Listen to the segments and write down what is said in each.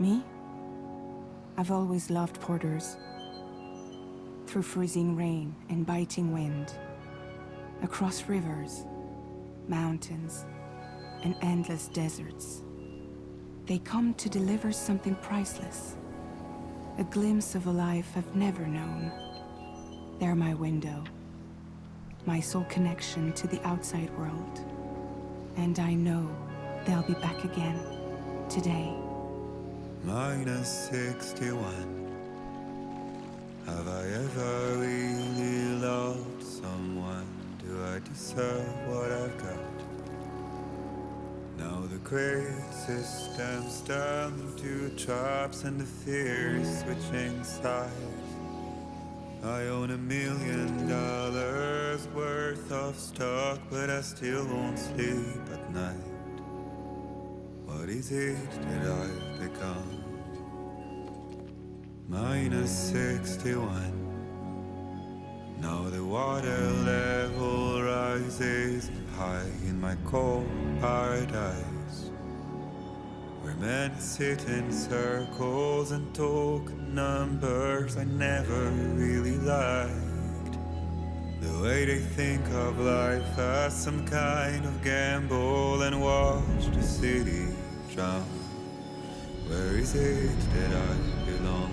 Me? I've always loved porters. Through freezing rain and biting wind, across rivers, mountains, and endless deserts. They come to deliver something priceless, a glimpse of a life I've never known. They're my window, my sole connection to the outside world. And I know they'll be back again, today. -61. Have I ever really loved someone? Do I deserve what I've got? Now the great systems turn into traps and the fear is switching sides. I own $1 million worth of stock, but I still won't sleep at night. What is it that I've become? -61. Now the water level rises high in my cold paradise, where men sit in circles and talk numbers I never really liked. The way they think of life as some kind of gamble and watch the city drown. Where is it that I belong?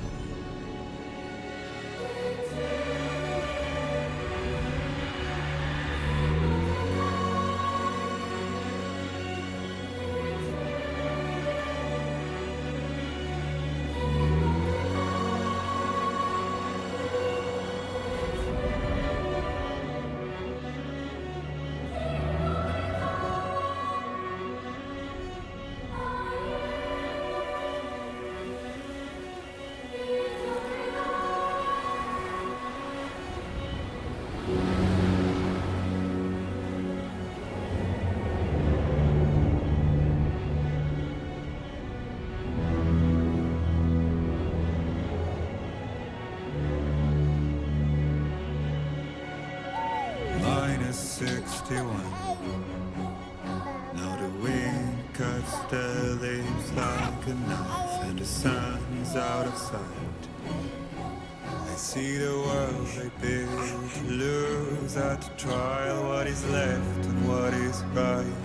-61. Now the wind cuts the leaves like a knife and the sun's out of sight. I see the world they build to lose at the trial, what is left and what is right.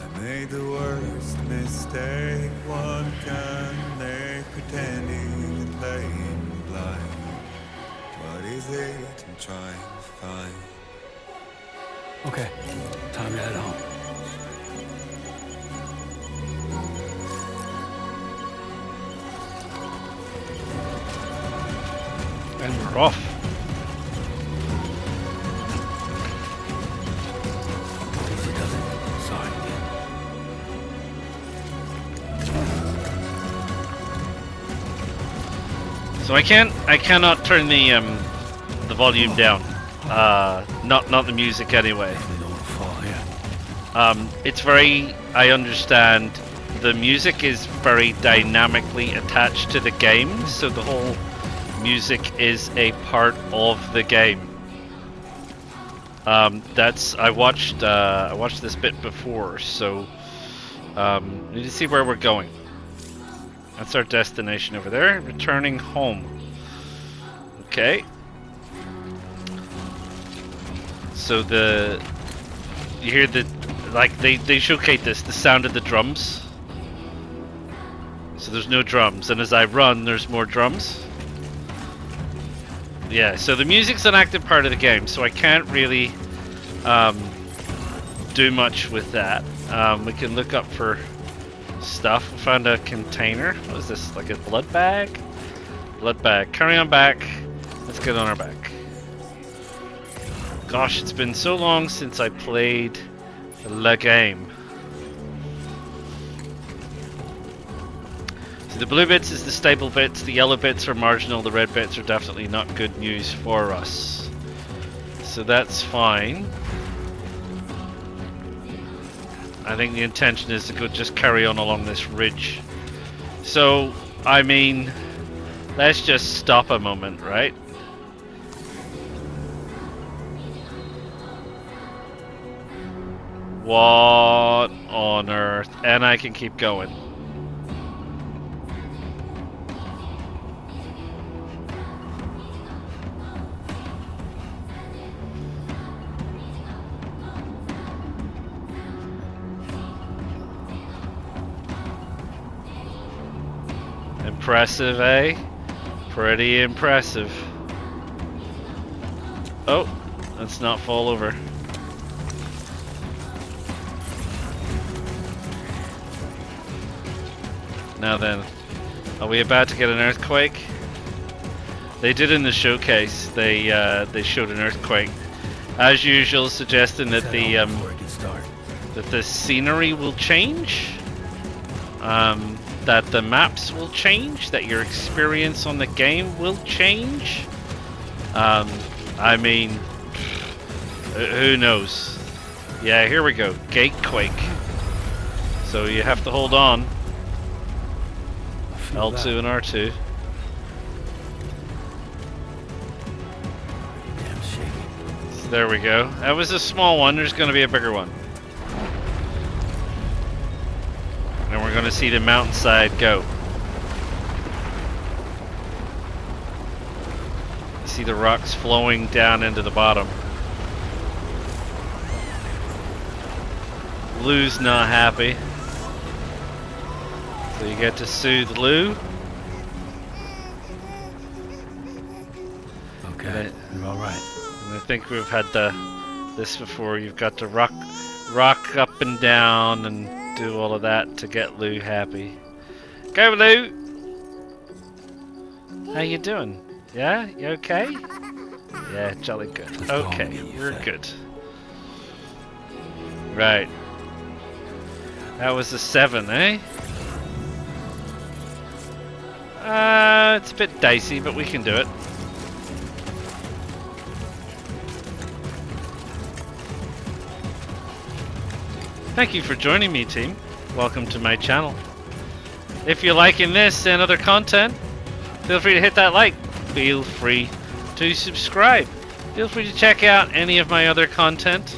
I made the worst mistake one can make, pretending and playing blind. What is it I'm trying to find? Okay, time to head home. And we're off. Easy does it. Sorry. So I cannot turn the volume down. Not the music anyway. It's very, I understand, the music is very dynamically attached to the game, so the whole music is a part of the game. I watched this bit before, so need to see where we're going. That's our destination over there, returning home. Okay. So you hear they showcase the sound of the drums. So there's no drums, and as I run, there's more drums. Yeah, so the music's an active part of the game, so I can't really do much with that. We can look up for stuff. We found a container. What is this? Like a blood bag? Blood bag. Carry on back. Let's get on our back. Gosh, it's been so long since I played the game. So the blue bits is the stable bits, the yellow bits are marginal, the red bits are definitely not good news for us. So that's fine. I think the intention is to go just carry on along this ridge. So, I mean, let's just stop a moment, right? What on earth? And I can keep going. Impressive, eh? Pretty impressive. Oh, let's not fall over. Now then, are we about to get an earthquake? They did in the showcase. They showed an earthquake, as usual, suggesting that the scenery will change, that the maps will change, that your experience on the game will change. I mean, who knows? Yeah, here we go. Gatequake. So you have to hold on. L2 and R2. Damn shaky. So there we go. That was a small one. There's going to be a bigger one. And we're going to see the mountainside go. You see the rocks flowing down into the bottom. Lou's not happy. So you get to soothe Lou. Okay, you're all right. And I think we've had this before. You've got to rock up and down and do all of that to get Lou happy. Go, Lou. How you doing? Yeah, you okay? Yeah, jolly good. Let's go Okay, and get you we're fed. good. Right. That was a 7, eh? It's a bit dicey, but we can do it. Thank you for joining me, team. Welcome to my channel. If you're liking this and other content, feel free to hit that like. Feel free to subscribe. Feel free to check out any of my other content.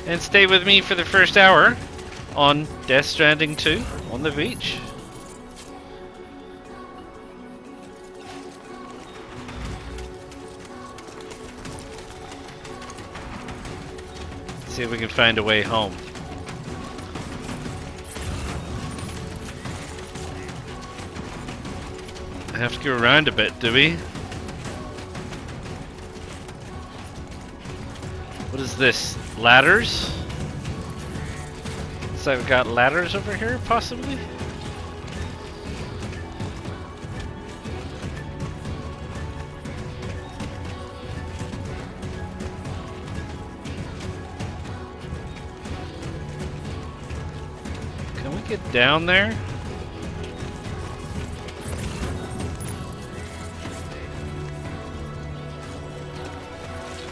And stay with me for the first hour on Death Stranding 2 on the beach. See if we can find a way home. I have to go around a bit, do we? What is this? Ladders? So I've got ladders over here, possibly? Can we get down there?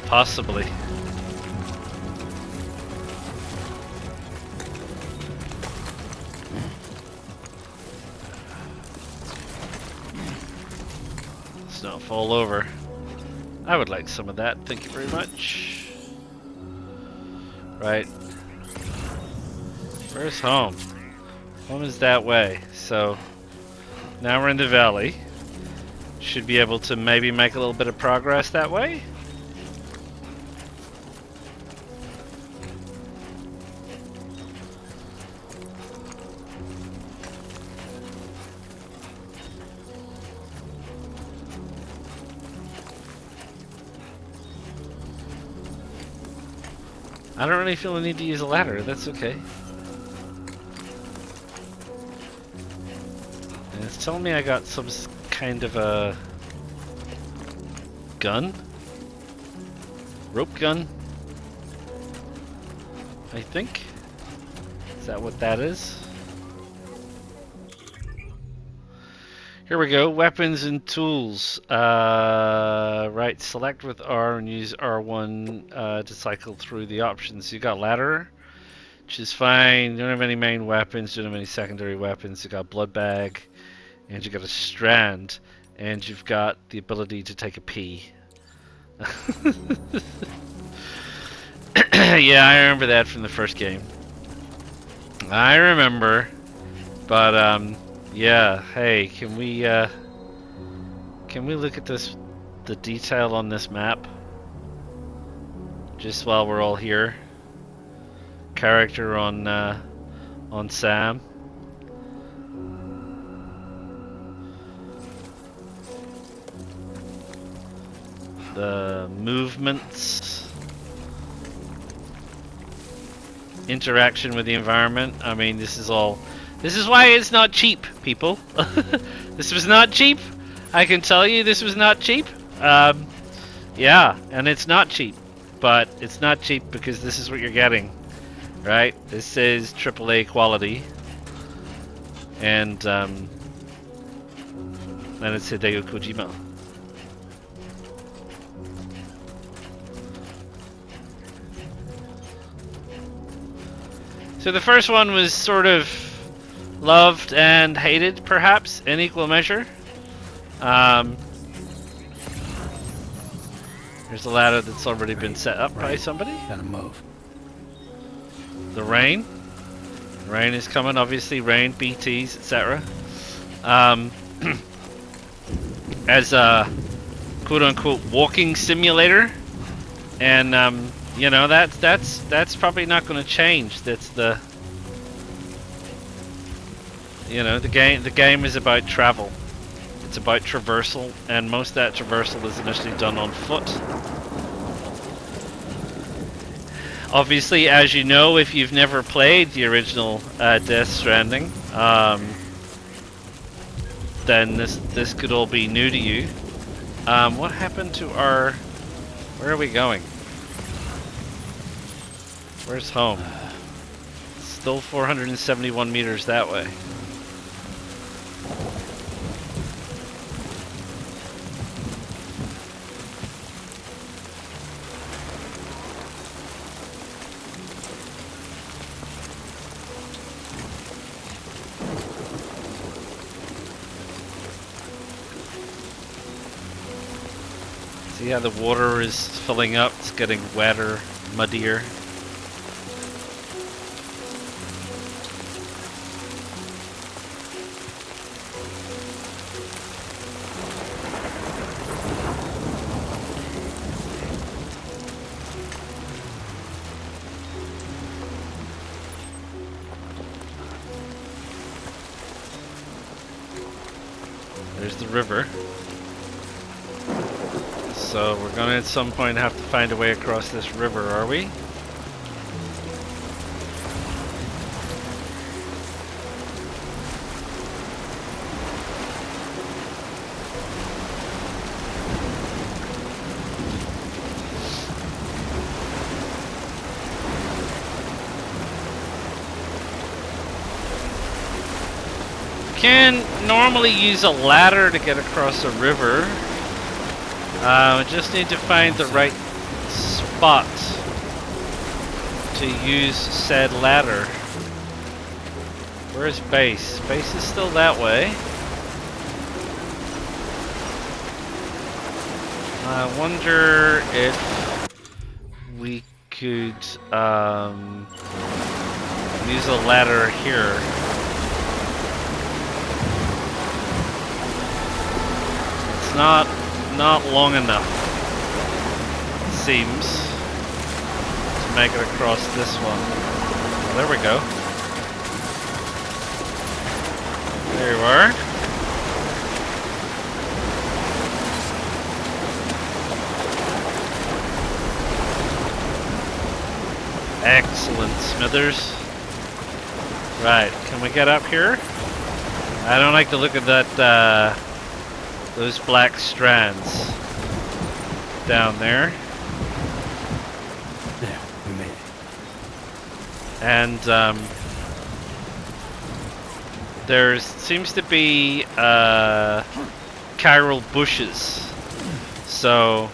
Possibly. Let's not fall over. I would like some of that, thank you very much. Right. Where's home? Home is that way. So now we're in the valley. Should be able to maybe make a little bit of progress that way. I don't really feel the need to use a ladder, that's okay. And it's telling me I got some kind of a gun? Rope gun? I think? Is that what that is? Here we go, weapons and tools. Right, select with R and use R1 to cycle through the options. You got ladder, which is fine. You don't have any main weapons, you don't have any secondary weapons. You got blood bag, and you got a strand, and you've got the ability to take a pee. Yeah, I remember that from the first game. I remember, but yeah, hey, can we look at this, the detail on this map? Just while we're all here. Character on Sam. the movements, interaction with the environment. I mean, this is why it's not cheap, people. This was not cheap. I can tell you this was not cheap. Yeah, and it's not cheap. But it's not cheap because this is what you're getting. Right? This is AAA quality. And then it's Hideo Kojima. So the first one was sort of loved and hated, perhaps, in equal measure. There's a ladder that's already been set up by somebody. Gotta move. The rain. Rain is coming, obviously. Rain, BTs, etc. As a quote-unquote walking simulator, and you know, that's probably not going to change. That's the, you know, the game is about travel. It's about traversal, and most of that traversal is initially done on foot. Obviously, as you know, if you've never played the original Death Stranding, then this could all be new to you. What happened to our... Where are we going? Where's home? Still 471 meters that way. See how the water is filling up? It's getting wetter, muddier. There's the river. So we're gonna at some point have to find a way across this river, are we? Can normally use a ladder to get across a river. We just need to find the right spot to use said ladder. Where's base? Base is still that way. I wonder if we could use a ladder here. It's not long enough, it seems, to make it across this one. Oh, there we go. There you are. Excellent, Smithers. Right, can we get up here? I don't like the look of that, those black strands down there. There, we made it. And there seems to be chiral bushes. So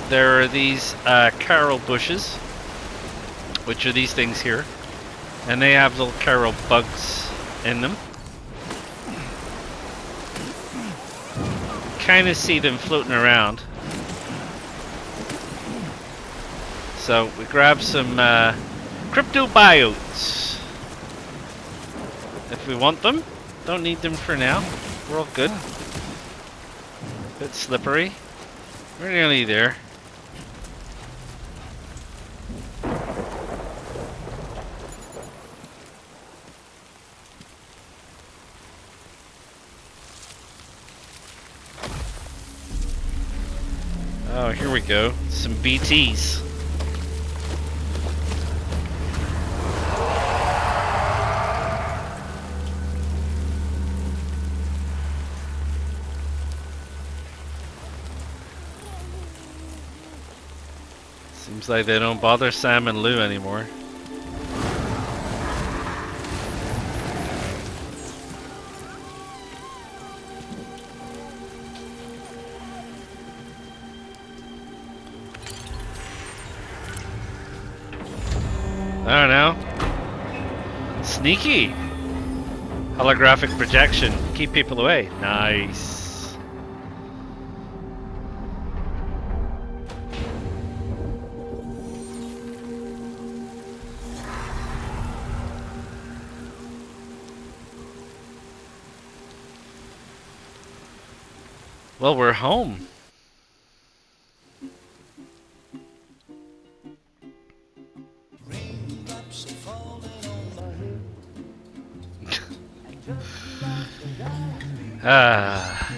there are these chiral bushes, which are these things here, and they have little chiral bugs in them. Kind of see them floating around. So we grab some cryptobiotes if we want them. Don't need them for now. We're all good. Bit slippery. We're nearly there. here we go. Some BTs. Seems like they don't bother Sam and Lou anymore. I don't know. Sneaky! Holographic projection. Keep people away. Nice. Well, we're home.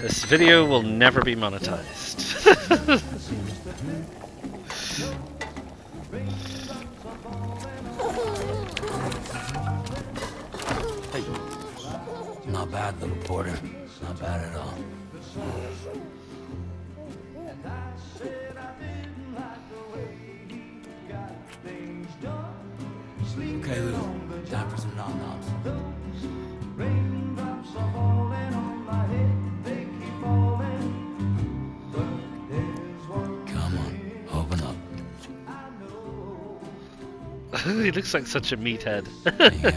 This video will never be monetized. Hey. Not bad, little porter. Not bad at all. Okay, Lou. Time for some nom-noms. Come on, open up. He looks like such a meathead. There you go.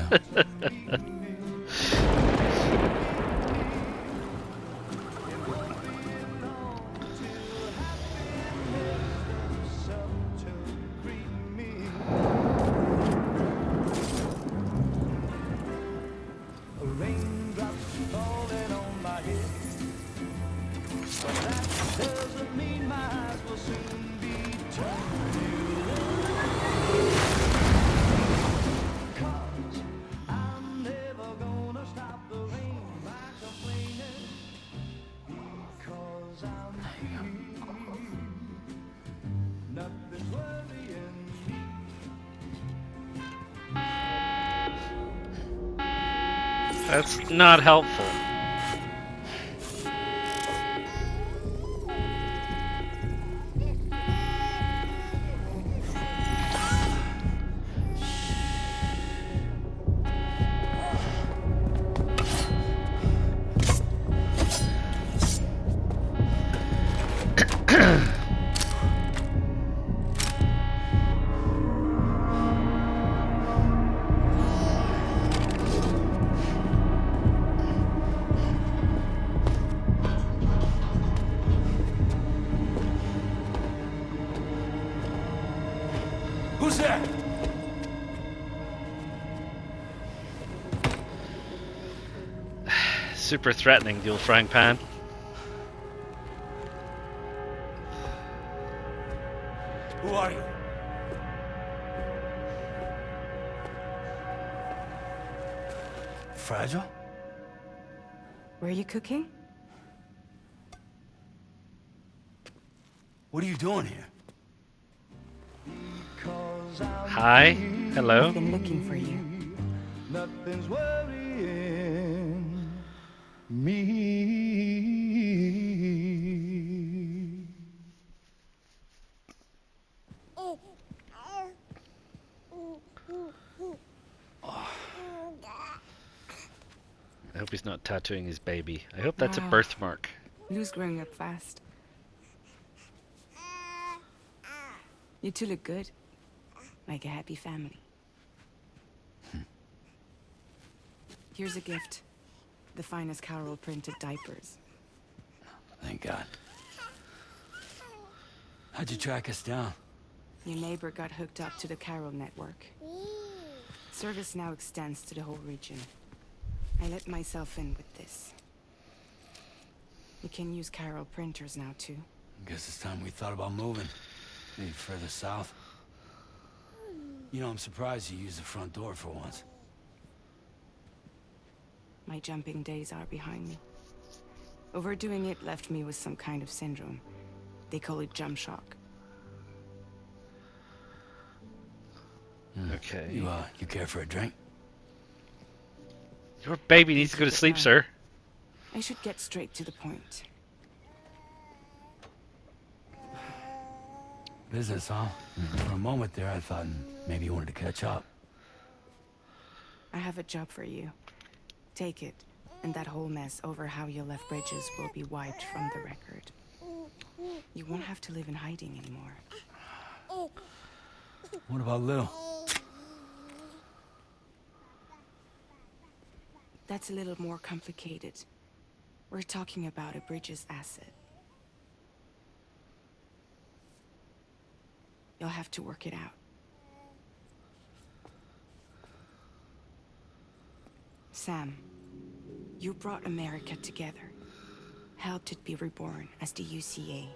That's not helpful. Who's there? Super threatening, the old frying pan. Who are you? Fragile? Were you cooking? What are you doing here? Hi. Hello. I've been looking for you. Nothing's worrying me. I hope he's not tattooing his baby. I hope that's a Wow. birthmark. Lou's growing up fast. You two look good. Like a happy family. Here's a gift. The finest Carol printed diapers. Thank God. How'd you track us down? Your neighbor got hooked up to the Carol network. Service now extends to the whole region. I let myself in with this. You can use Carol printers now too. Guess it's time we thought about moving. Maybe further south. You know, I'm surprised you used the front door for once. My jumping days are behind me. Overdoing it left me with some kind of syndrome. They call it jump shock. Okay. You care for a drink? Your baby needs to go to sleep, sir. I should get straight to the point. Business, huh? For a moment there, I thought maybe you wanted to catch up. I have a job for you. Take it, and that whole mess over how you left Bridges will be wiped from the record. You won't have to live in hiding anymore. What about Lil? That's a little more complicated. We're talking about a Bridges asset. You'll have to work it out. Sam, you brought America together. Helped it be reborn as the UCA.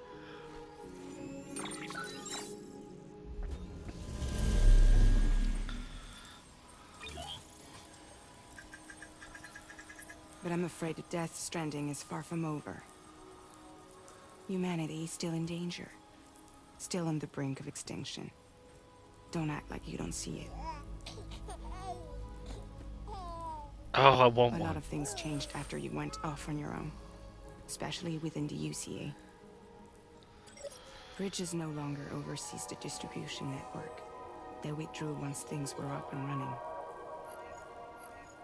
But I'm afraid that Death Stranding is far from over. Humanity is still in danger. Still on the brink of extinction. Don't act like you don't see it. Oh, I want A lot one. of things changed after you went off on your own. Especially within the UCA. Bridges no longer oversees the distribution network. They withdrew once things were up and running.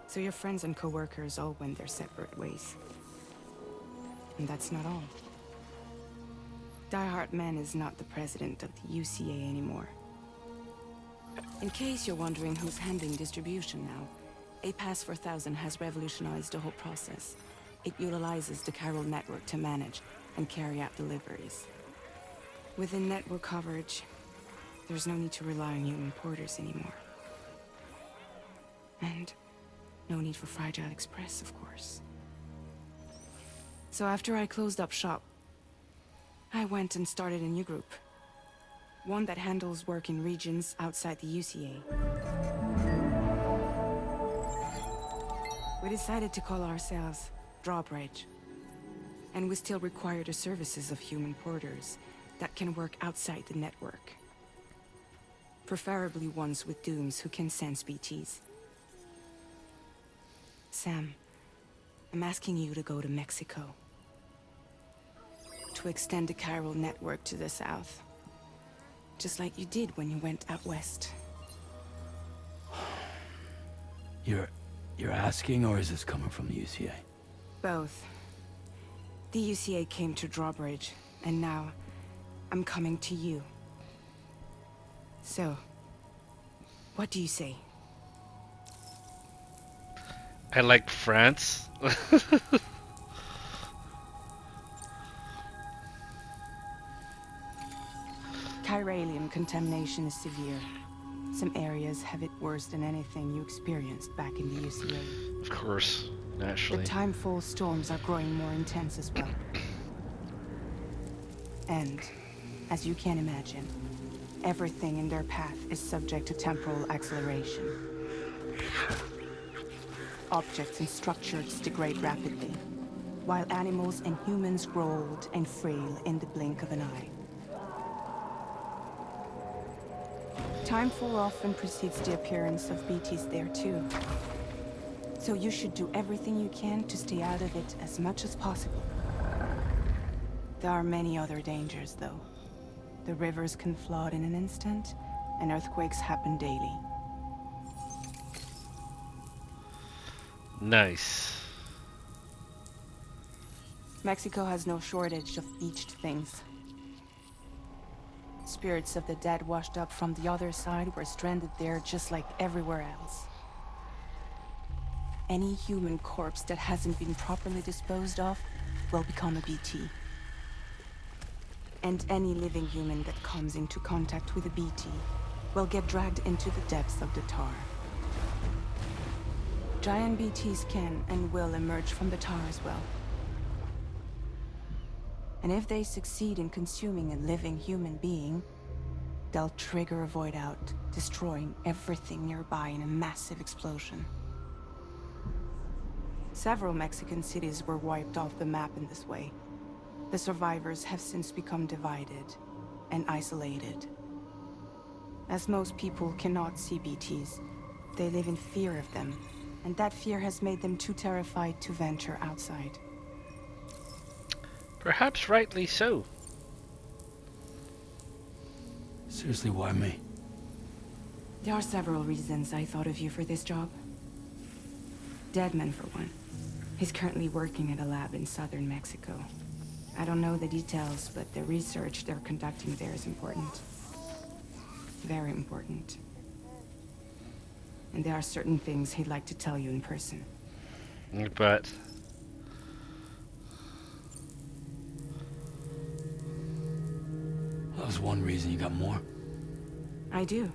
So your friends and co-workers all went their separate ways. And that's not all. Die Hartman is not the president of the UCA anymore. In case you're wondering who's handling distribution now, A Pass 4000 has revolutionized the whole process. It utilizes the chiral network to manage and carry out deliveries. Within network coverage, there's no need to rely on human porters anymore. And no need for Fragile Express, of course. So after I closed up shop, I went and started a new group. One that handles work in regions outside the UCA. We decided to call ourselves Drawbridge. And we still require the services of human porters that can work outside the network. Preferably ones with dooms who can sense BTs. Sam, I'm asking you to go to Mexico. To extend the chiral network to the south. Just like you did when you went out west. You're asking, or is this coming from the UCA? Both. The UCA came to Drawbridge, and now I'm coming to you. So, what do you say? I like France. Chiralium contamination is severe. Some areas have it worse than anything you experienced back in the UCA. Of course, naturally. The timefall storms are growing more intense as well. And, as you can imagine, everything in their path is subject to temporal acceleration. Objects and structures degrade rapidly, while animals and humans grow old and frail in the blink of an eye. Timefall often precedes the appearance of BTs there too. So you should do everything you can to stay out of it as much as possible. There are many other dangers, though. The rivers can flood in an instant, and earthquakes happen daily. Nice. Mexico has no shortage of beached things. Spirits of the dead washed up from the other side were stranded there just like everywhere else. Any human corpse that hasn't been properly disposed of will become a BT. And any living human that comes into contact with a BT will get dragged into the depths of the tar. Giant BTs can and will emerge from the tar as well. And if they succeed in consuming a living human being, they'll trigger a void out, destroying everything nearby in a massive explosion. Several Mexican cities were wiped off the map in this way. The survivors have since become divided and isolated. As most people cannot see BTs, they live in fear of them, and that fear has made them too terrified to venture outside. Perhaps rightly so. Seriously, why me? There are several reasons I thought of you for this job. Deadman, for one. He's currently working at a lab in southern Mexico. I don't know the details, but the research they're conducting there is important. Very important. And there are certain things he'd like to tell you in person. But That was one reason. You got more? I do.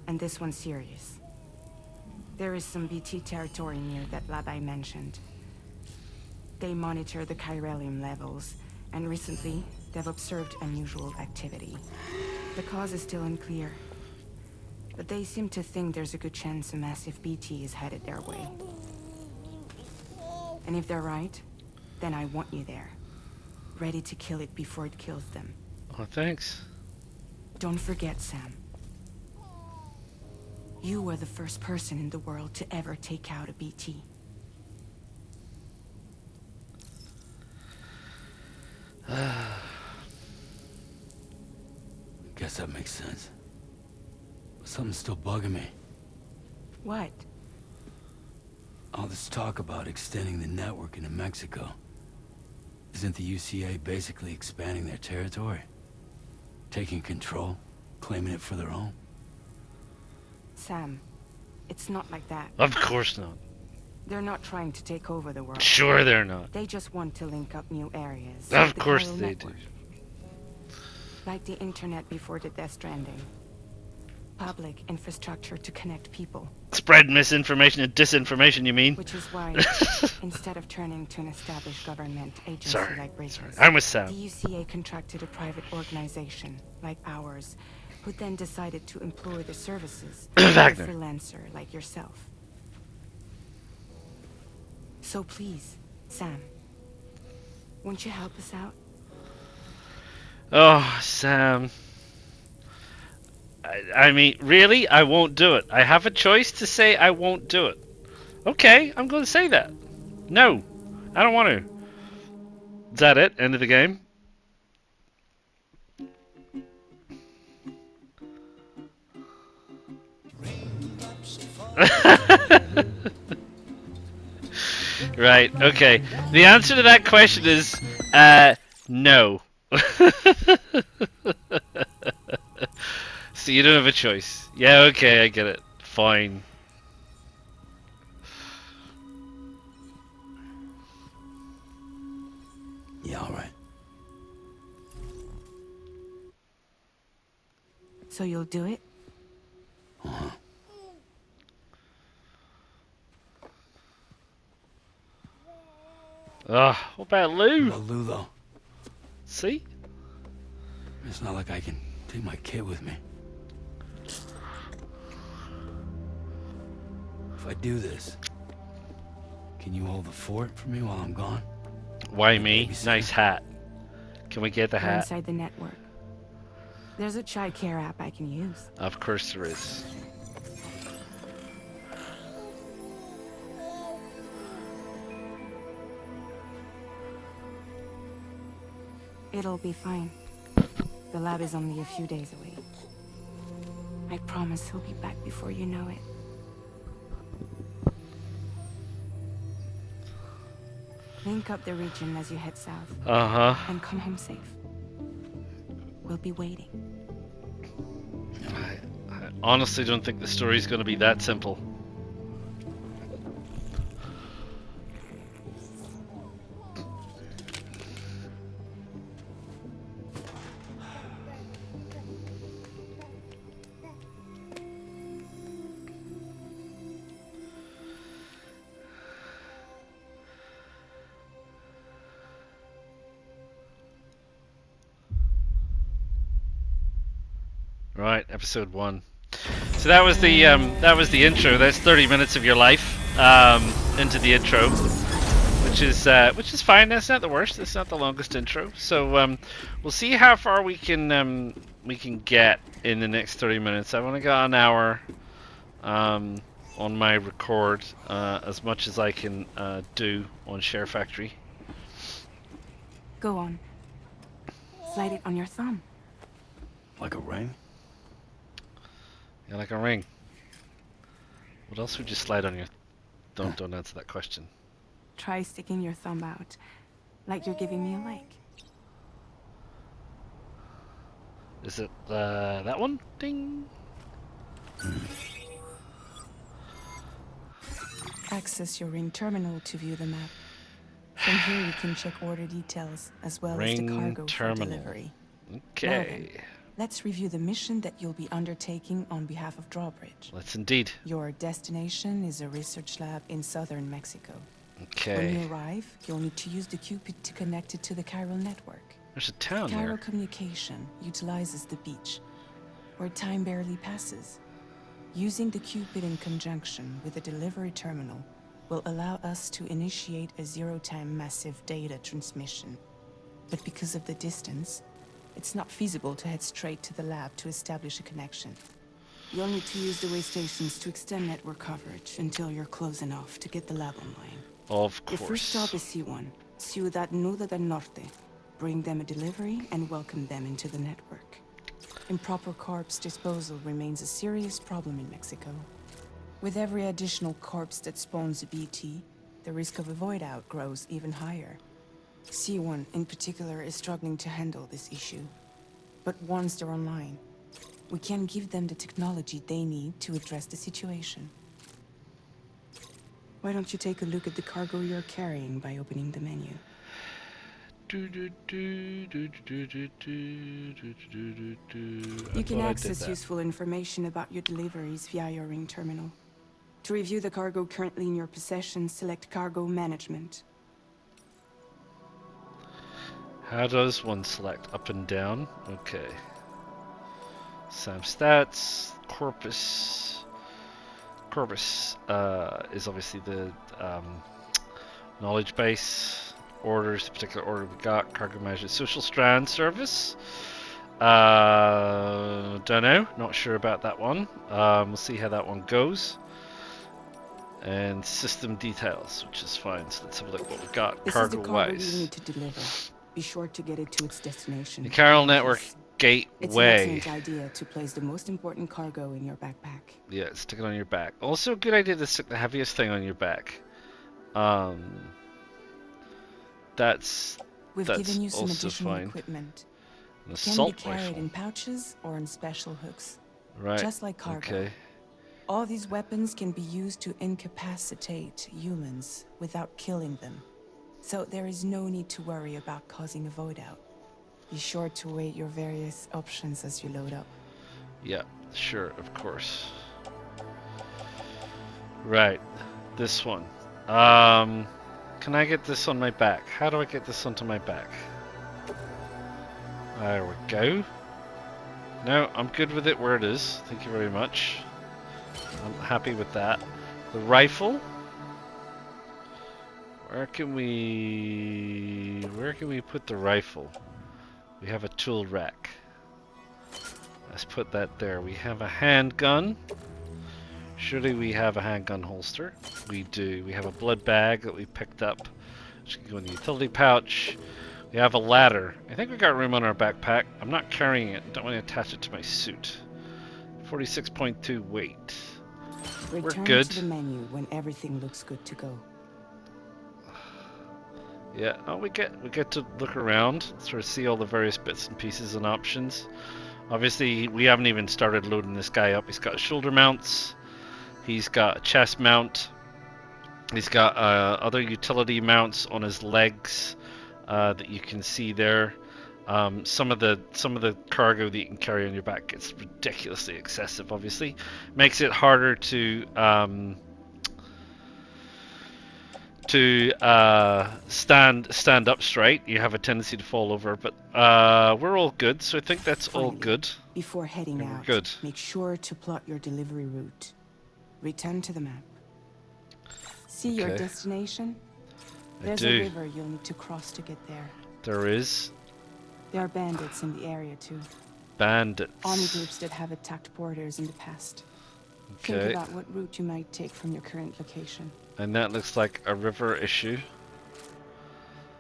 And this one's serious. There is some BT territory near that lab I mentioned. They monitor the chiralium levels, and recently, they've observed unusual activity. The cause is still unclear, but they seem to think there's a good chance a massive BT is headed their way. And if they're right, then I want you there, ready to kill it before it kills them. oh, thanks. Don't forget, Sam. You were the first person in the world to ever take out a BT. Guess that makes sense. But something's still bugging me. What? All this talk about extending the network into Mexico. Isn't the UCA basically expanding their territory? Taking control? Claiming it for their own? Sam, it's not like that. Of course not. They're not trying to take over the world. Sure they're not. They just want to link up new areas. Of like the course chiral they network. Like the internet before the Death Stranding. Public infrastructure to connect people. Spread misinformation and disinformation, you mean? Which is why, instead of turning to an established government agency Sorry, like Bridges, I'm with Sam. the UCA contracted a private organization, like ours, who then decided to employ the services of a Wagner. freelancer like yourself. So please, Sam, won't you help us out? Oh, Sam. I mean, really? I won't do it. I have a choice to say I won't do it. Okay, I'm going to say that. No, I don't want to. Is that it? End of the game? Right, okay. The answer to that question is, no. So you don't have a choice. Yeah, okay, I get it. Fine. Yeah, alright. So you'll do it? Uh-huh. What about Lou? About Lou, though. See? It's not like I can take my kid with me. If I do this, can you hold the fort for me while I'm gone? Why me? Babysitter. Nice hat. Can we get the We're hat? inside the network. There's a child care app I can use. Of course there is. It'll be fine. The lab is only a few days away. I promise he'll be back before you know it. Link up the region as you head south, Uh-huh. and come home safe. We'll be waiting. I honestly don't think the story's going to be that simple. Right, episode 1. So that was the intro. That's 30 minutes of your life into the intro, which is fine. That's not the worst. It's not the longest intro. So we'll see how far we can get in the next 30 minutes. I've only got an hour on my record, as much as I can do on Share Factory. Go on. Slide it on your thumb. Like a ring? Yeah, like a ring. What else would you slide on your... Don't answer that question. Try sticking your thumb out, like you're giving me a like. Is it that one? Ding! Access your ring terminal to view the map. From here you can check order details, as well as the Ring cargo terminal. for delivery. Now Okay. then, let's review the mission that you'll be undertaking on behalf of Drawbridge. Let's indeed. Your destination is a research lab in southern Mexico. When Okay. you arrive, you'll need to use the Cupid to connect it to the chiral network. There's a town Chiral here. communication utilizes the beach, where time barely passes. Using the Cupid in conjunction with the delivery terminal will allow us to initiate a zero-time massive data transmission. But because of the distance, it's not feasible to head straight to the lab to establish a connection. You'll need to use the way stations to extend network coverage until you're close enough to get the lab online. Of Your first stop course. is C1, Ciudad Nuda del Norte. Bring them a delivery and welcome them into the network. Improper corpse disposal remains a serious problem in Mexico. With every additional corpse that spawns a BT, the risk of a void out grows even higher. C1 in particular is struggling to handle this issue. But once they're online, we can give them the technology they need to address the situation. Why don't you take a look at the cargo you're carrying by opening the menu? You can access useful information about your deliveries via your ring terminal. To review the cargo currently in your possession, select Cargo Management. How does one select up and down? Okay. Sam stats, corpus. Corpus is obviously the knowledge base. Orders, the particular order we got. Cargo management, social strand service. Don't know. Not sure about that one. We'll see how that one goes. And system details, which is fine. So let's have a look what we got This is the cargo cargo you wise. need to deliver. Be sure to get it to its destination. The Chiral Network It's an Gateway. excellent idea to place the most important cargo in your backpack. Yeah, stick it on your back. Also, a good idea to stick the heaviest thing on your back. That's We've That's given you some also additional fine. equipment. an It can be assault carried rifle. in pouches or on special hooks, Right. just like cargo. Okay. All these weapons can be used to incapacitate humans without killing them. So there is no need to worry about causing a void out. Be sure to weigh your various options as you load up. Yeah, sure, of course. Right. This one. Can I get this on my back? How do I get this onto my back? There we go. No, I'm good with it where it is. Thank you very much. I'm happy with that. The rifle. Where can we put the rifle? We have a tool rack. Let's put that there. We have a handgun. Surely we have a handgun holster. We do. We have a blood bag that we picked up, which can go in the utility pouch. We have a ladder. I think we got room on our backpack. I'm not carrying it. Don't want to attach it to my suit. 46.2 weight. Return good. to the menu when everything looks good to go. Yeah, oh, we get to look around, sort of see all the various bits and pieces and options. Obviously, we haven't even started loading this guy up. He's got shoulder mounts. He's got a chest mount. He's got other utility mounts on his legs that you can see there. Some of the cargo that you can carry on your back gets ridiculously excessive. Obviously, makes it harder to stand up straight. You have a tendency to fall over, but we're all good. So I think that's all Finally, good. Before heading Yeah, we're out, good. make sure to plot your delivery route. Return to the map. See your Okay. destination? There's do. a river you'll need to cross to get there. There is There are bandits in the area too. bandits. Army groups that have attacked borders in the past. Think Okay. about what route you might take from your current location. And that looks like a river issue.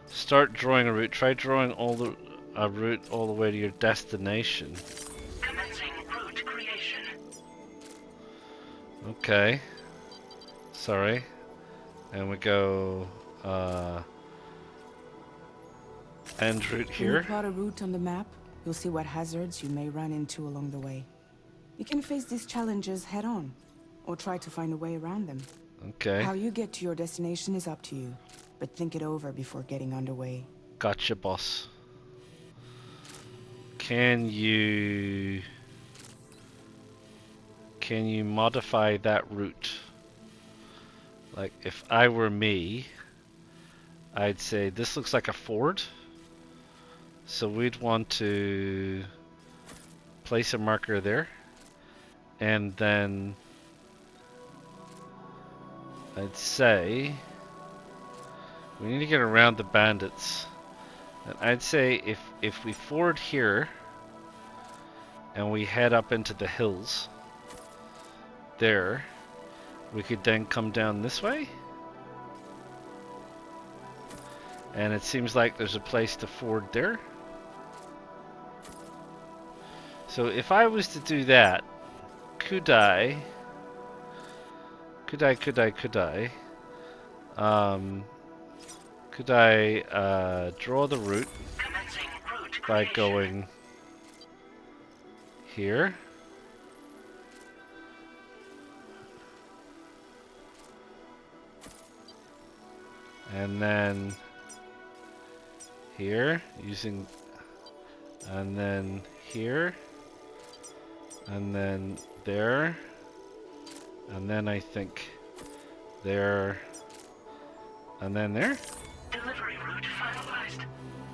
Start drawing a route. Try drawing a route all the way to your destination. Commencing route creation. Okay. Sorry. And we go end route When you here. plot a route on the map, you'll see what hazards you may run into along the way. You can face these challenges head on, or try to find a way around them. Okay. How you get to your destination is up to you, but think it over before getting underway. Gotcha, boss. Can you modify that route? Like, if I were me, I'd say this looks like a ford. So we'd want to place a marker there. And then I'd say we need to get around the bandits. And I'd say if we ford here and we head up into the hills there, we could then come down this way. And it seems like there's a place to ford there. So if I was to do that, could I draw the route Commencing route by creation. going here? And then here, using, and then here, and then there, and then I think there, and then there. Delivery route finalized.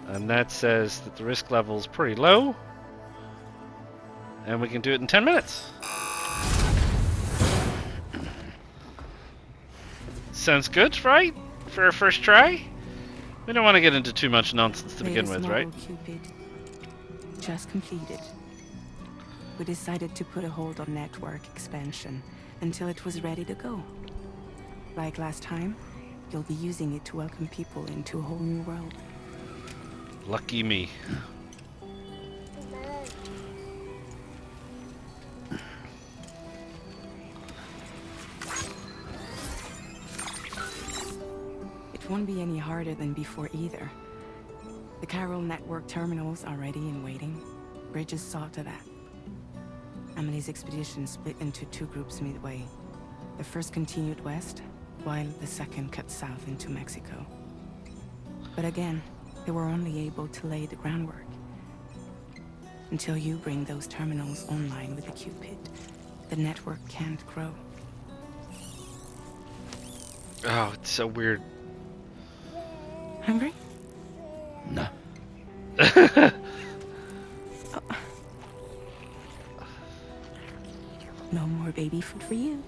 And that says that the risk level is pretty low. And we can do it in 10 minutes. Sounds good, right? For our first try? We don't want to get into too much nonsense to begin Latest with, right? model Cupid. Just completed. We decided to put a hold on network expansion until it was ready to go. Like last time, you'll be using it to welcome people into a whole new world. Lucky me. It won't be any harder than before either. The Carol network terminals are ready and waiting. Bridges saw to that. Emily's expedition split into two groups midway. The first continued west, while the second cut south into Mexico. But again, they were only able to lay the groundwork. Until you bring those terminals online with the Cupid, the network can't grow. Oh, it's so weird. Hungry? Nah. No more baby food for you.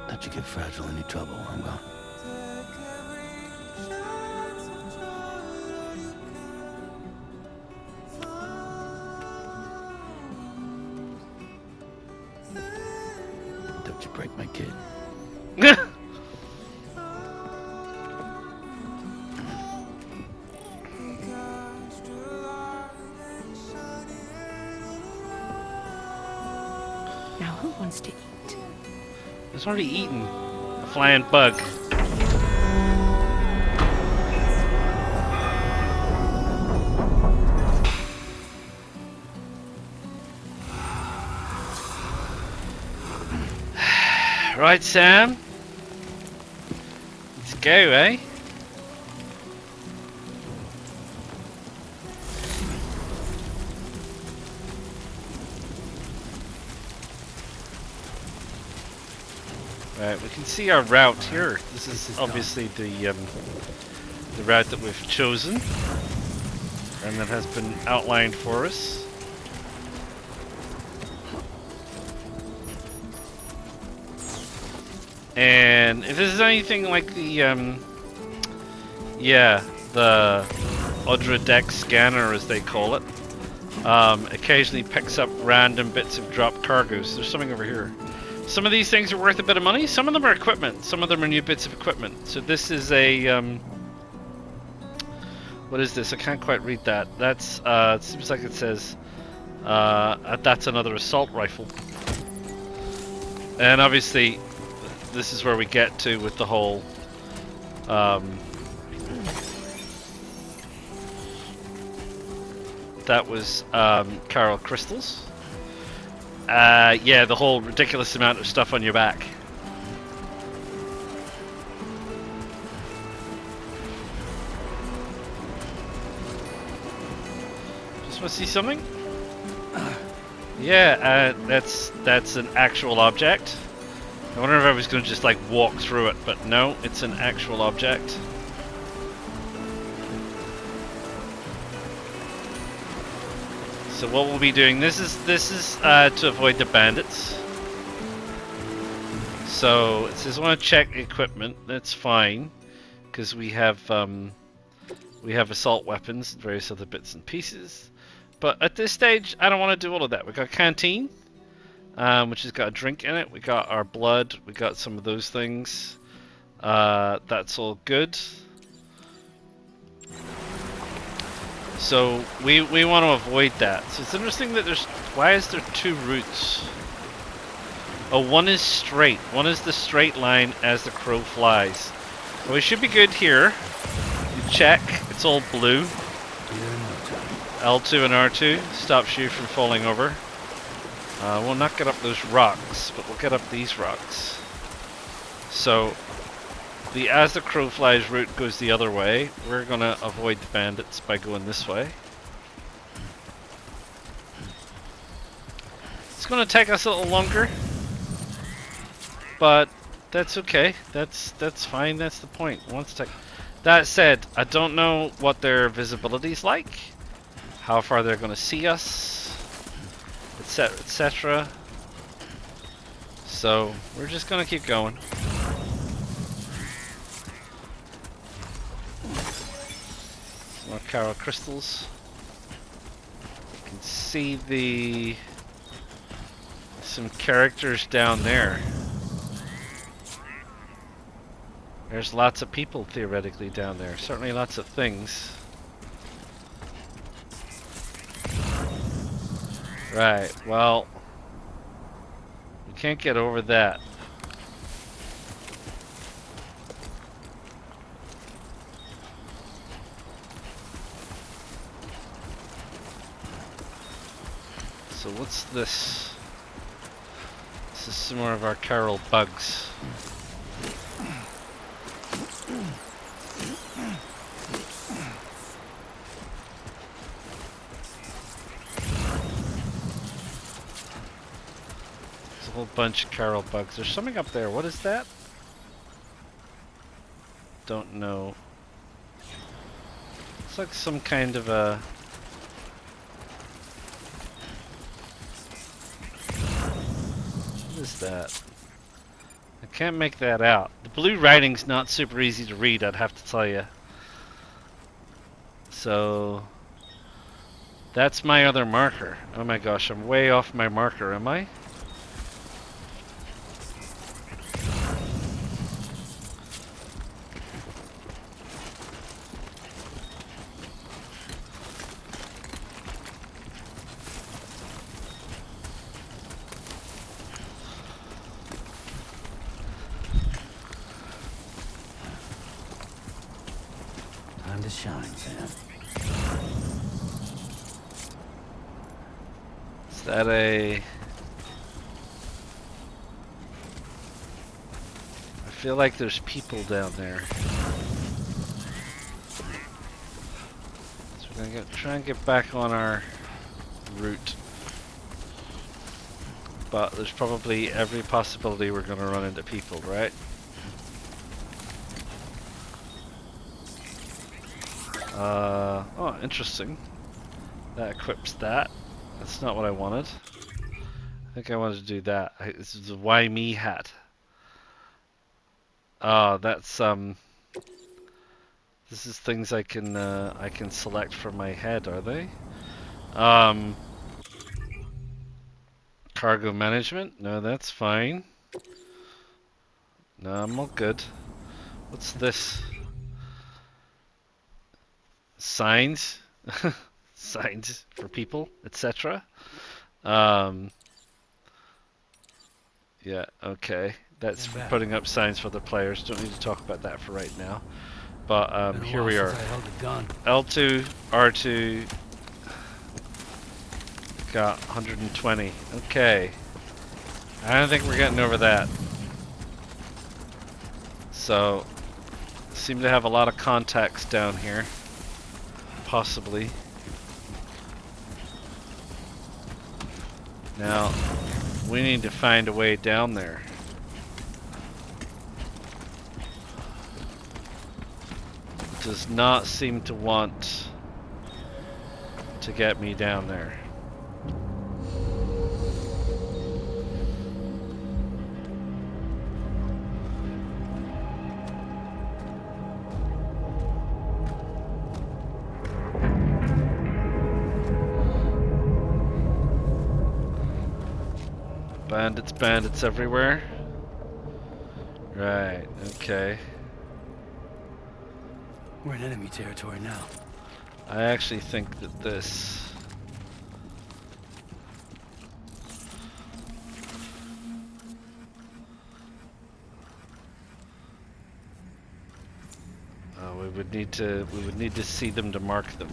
Let you get fragile any trouble, I'm gone. Don't you break my kid. Now who wants to eat? It's already eaten. A flying bug. Right, Sam. Let's go, eh? Right, we can see our route here. This is obviously the route that we've chosen, and that has been outlined for us. And if this is anything like the yeah, the Udra deck scanner as they call it, occasionally picks up random bits of dropped cargoes. There's something over here. Some of these things are worth a bit of money. Some of them are equipment. Some of them are new bits of equipment. So this is a what is this? I can't quite read that. That's it seems like it says that's another assault rifle. And obviously, this is where we get to with the whole that was Carol Crystals. Yeah, the whole ridiculous amount of stuff on your back. Just want to see something? Yeah, that's an actual object. I wonder if I was going to just like walk through it, but no, it's an actual object. So what we'll be doing, this is to avoid the bandits. So it says want to check equipment. That's fine, because we have assault weapons and various other bits and pieces. But at this stage, I don't want to do all of that. We got a canteen, which has got a drink in it. We got our blood. We got some of those things. That's all good. So we want to avoid that. So it's interesting that there's... Why is there two routes? Oh, one is straight. One is the straight line as the crow flies. Well, we should be good here. You check. It's all blue. L2 and R2 stops you from falling over. We'll not get up those rocks, but we'll get up these rocks. So the as the crow flies route goes the other way. We're gonna avoid the bandits by going this way. It's gonna take us a little longer, but that's okay. That's fine. That's the point. That said, I don't know what their visibility's like, how far they're gonna see us, etc., etc. So we're just gonna keep going. More Carol crystals. You can see some characters down there. There's lots of people theoretically down there. Certainly lots of things. Right, well, we can't get over that. So what's this? This is some more of our Carol bugs. There's a whole bunch of Carol bugs. There's something up there. What is that? Don't know. It's like some kind of a... What is that? I can't make that out. The blue writing's not super easy to read, I'd have to tell you. So that's my other marker. Oh my gosh, I'm way off my marker, am I? Time to shine, Sam. Is that a... I feel like there's people down there. So we're gonna try and get back on our route. But there's probably every possibility we're gonna run into people, right? Oh, interesting. That equips that. That's not what I wanted. I think I wanted to do that. This is a why me hat. That's this is things I can select from my head, are they? Um, Cargo management? No, that's fine. No, I'm all good. What's this? Signs? Signs for people, etc. Um, yeah, okay. That's for putting up signs for the players. Don't need to talk about that for right now. But Been a here while we since are. I held a gun. L2, R2, got 120. Okay. I don't think we're getting over that. So, seem to have a lot of contacts down here. Possibly. Now, we need to find a way down there. Does not seem to want to get me down there. Bandits everywhere. Right, okay. We're in enemy territory now. I actually think that this... we would need to see them to mark them.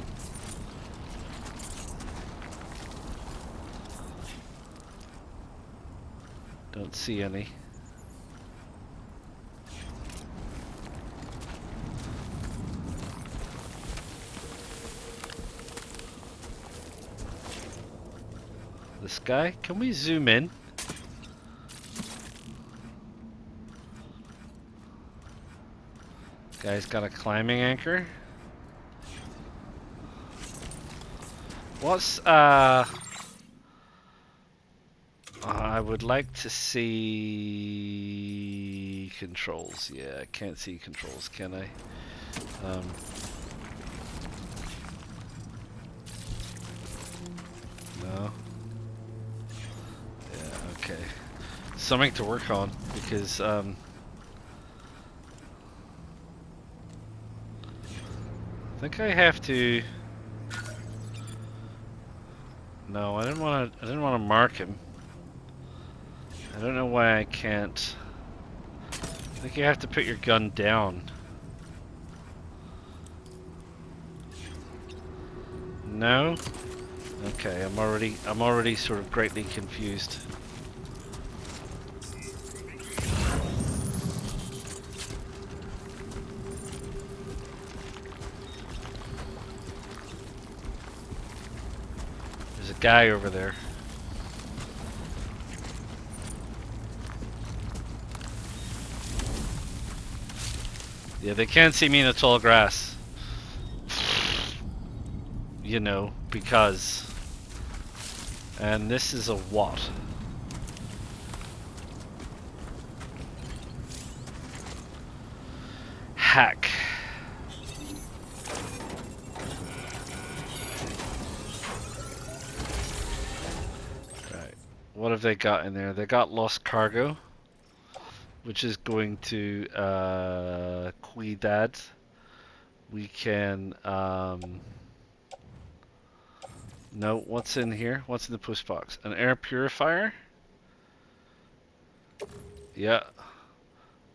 Don't see any. This guy? Can we zoom in? Guy's got a climbing anchor. What's I would like to see controls. Yeah, I can't see controls, can I? No. Yeah, okay. Something to work on because I think I have to. No, I didn't want to mark him. I don't know why I can't. I think you have to put your gun down. No? Okay, I'm already sort of greatly confused. There's a guy over there. Yeah, they can't see me in the tall grass. You know, because... And this is a what? Hack. Right. What have they got in there? They got lost cargo, which is going to Cuidad. We can no, what's in here? What's in the push box? An air purifier? Yeah.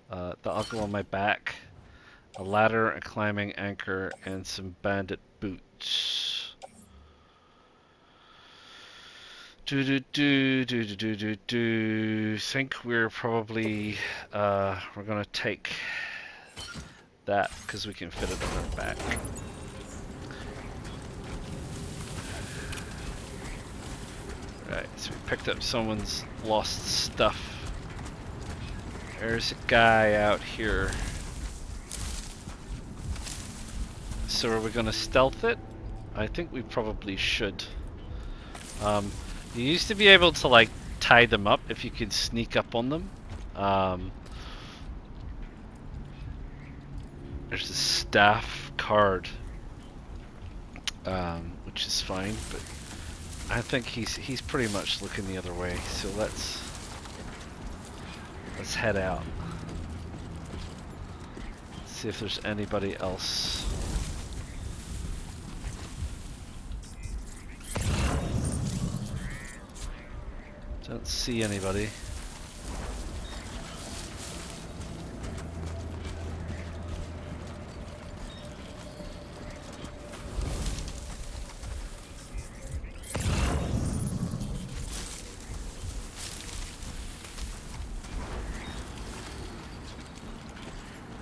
That'll go on my back. A ladder, a climbing anchor, and some bandit boots. Think we're probably we're gonna take that because we can fit it on our back. Right, so we picked up someone's lost stuff. There's a guy out here. So are we gonna stealth it? I think we probably should. You used to be able to like tie them up if you could sneak up on them. There's a staff card, which is fine, but I think he's pretty much looking the other way. So let's head out. See if there's anybody else. Don't see anybody.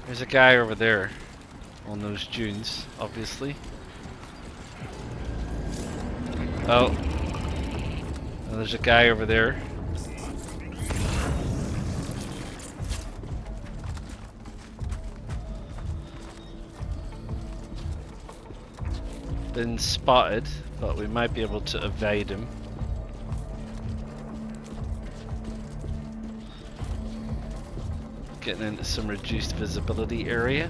There's a guy over there on those dunes, obviously. Oh. And there's a guy over there. Been spotted, but we might be able to evade him. Getting into some reduced visibility area.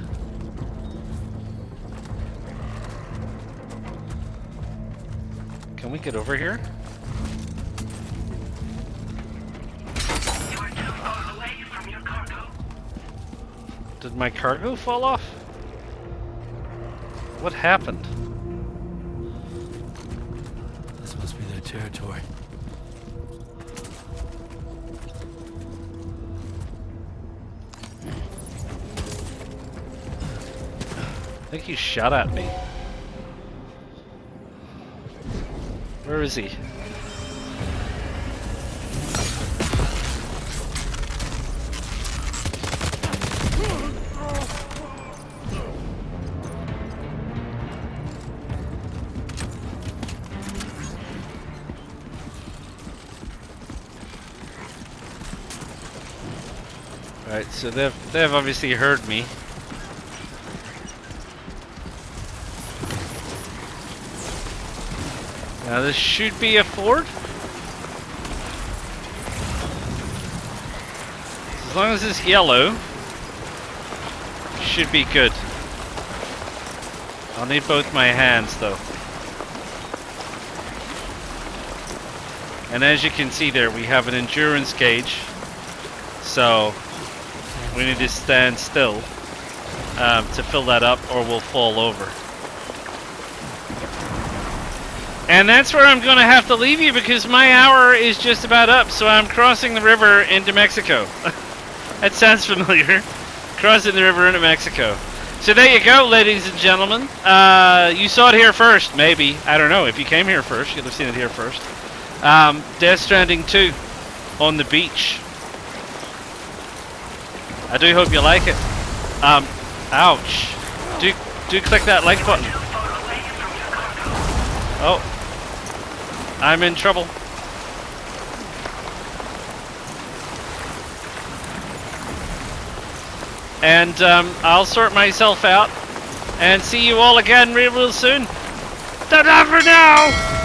Can we get over here? You are too far away from your cargo. Did my cargo fall off? What happened? This must be their territory. I think he shot at me. Where is he? Right, so they've obviously heard me. Now this should be a ford. As long as it's yellow, should be good. I'll need both my hands though. And as you can see there, we have an endurance gauge. So we need to stand still to fill that up or we'll fall over. And that's where I'm going to have to leave you because my hour is just about up. So I'm crossing the river into Mexico. That sounds familiar. Crossing the river into Mexico. So there you go, ladies and gentlemen. You saw it here first, maybe. I don't know. If you came here first, you'd have seen it here first. Death Stranding 2 on the beach. I do hope you like it. Ouch. Do click that like button. Oh. I'm in trouble. And I'll sort myself out and see you all again real soon. Ta-da for now!